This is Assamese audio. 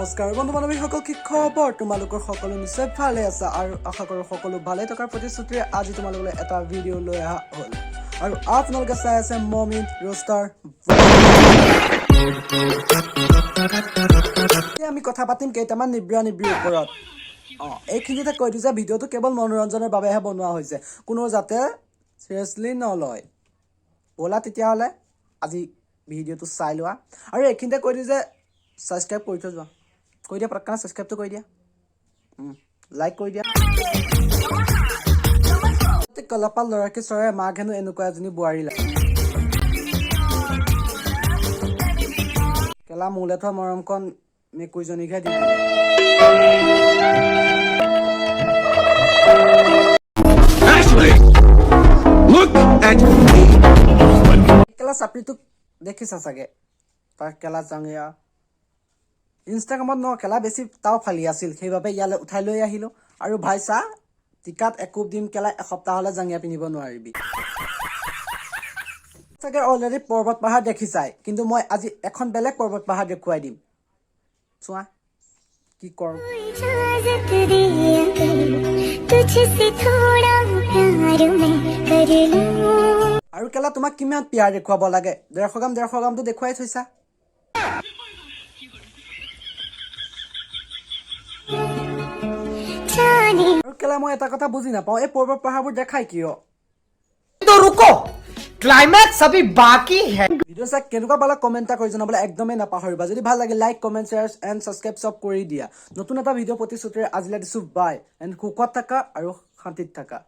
নমস্কাৰ বন্ধু বান্ধৱীসকল, কি খবৰ? তোমালোকৰ সকলো নিশ্চয় ভালে আছা আৰু আশা কৰোঁ সকলো ভালে থকাৰ প্ৰতিশ্ৰুতিৰে আজি তোমালোকলৈ এটা ভিডিঅ' লৈ অহা হ'ল আৰু আপোনালোকে চাই আছে মমিন ৰ'ষ্টাৰ। আমি কথা পাতিম কেইটামান নিব্ৰানিব্ৰিৰ ওপৰত। এইখিনিতে কৈ দিওঁ যে ভিডিঅ'টো কেৱল মনোৰঞ্জনৰ বাবেহে বনোৱা হৈছে, কোনো যাতে চিৰিয়াছলি নলয়। ব'লা তেতিয়াহ'লে আজি ভিডিঅ'টো চাই লোৱা আৰু এইখিনিতে কৈ দিওঁ যে ছাবস্ক্ৰাইব কৰি থৈ যোৱা, কৈ দিয়া পটককৈ ছাবস্ক্ৰাইবটো কৰি দিয়া, লাইক কৰি দিয়া। কলাপাল ল'ৰাকী চৰাই মাক হেনো এনেকুৱা এজনী বোৱাৰী লাগে। কেলা মোলে থোৱা মৰমকণ মেকুৰীজনীকহে দি দিলে। কেলা চাপৰিটোক দেখিছা চাগে, তাৰ কেলা জাঙিয়া ইনষ্টাগ্ৰামত কেলা বেছি তাও ফালি আছিল, সেইবাবে ইয়ালৈ উঠাই লৈ আহিলোঁ। আৰু ভাই চা টিকাত একোপ দিম কেলা, এসপ্তাহলৈ জাঙিয়া পিন্ধিব নোৱাৰিবি চাগে। অলৰেডি পৰ্বত পাহাৰ দেখিছাই, কিন্তু মই আজি এখন বেলেগ পৰ্বত পাহাৰ দেখুৱাই দিম। চোৱা কি কৰোঁ। আৰু কেলা তোমাক কিমান পিয়াৰ দেখুৱাব লাগে, 150 গ্ৰামটো দেখুৱাই থৈছা। আৰু কেলা মই এটা কথা বুজি নাপাওঁ, এই পৰ্বত পাহাৰবোৰ দেখাই কিয়? ক্লাইমেক্স अभी बाकी है। ভিডিঅ' চাই কেনেকুৱা পালা কমেণ্ট এটা কৰি জনাবলৈ একদমেই নাপাহৰিবা। যদি ভাল লাগে like comment share and subscribe চব কৰি দিয়া। নতুন এটা ভিডিঅ' প্ৰতিশ্ৰুতিৰে আজিলৈ দিছোঁ বাই এণ্ড সুখত থাকা আৰু শান্তিত থাকা।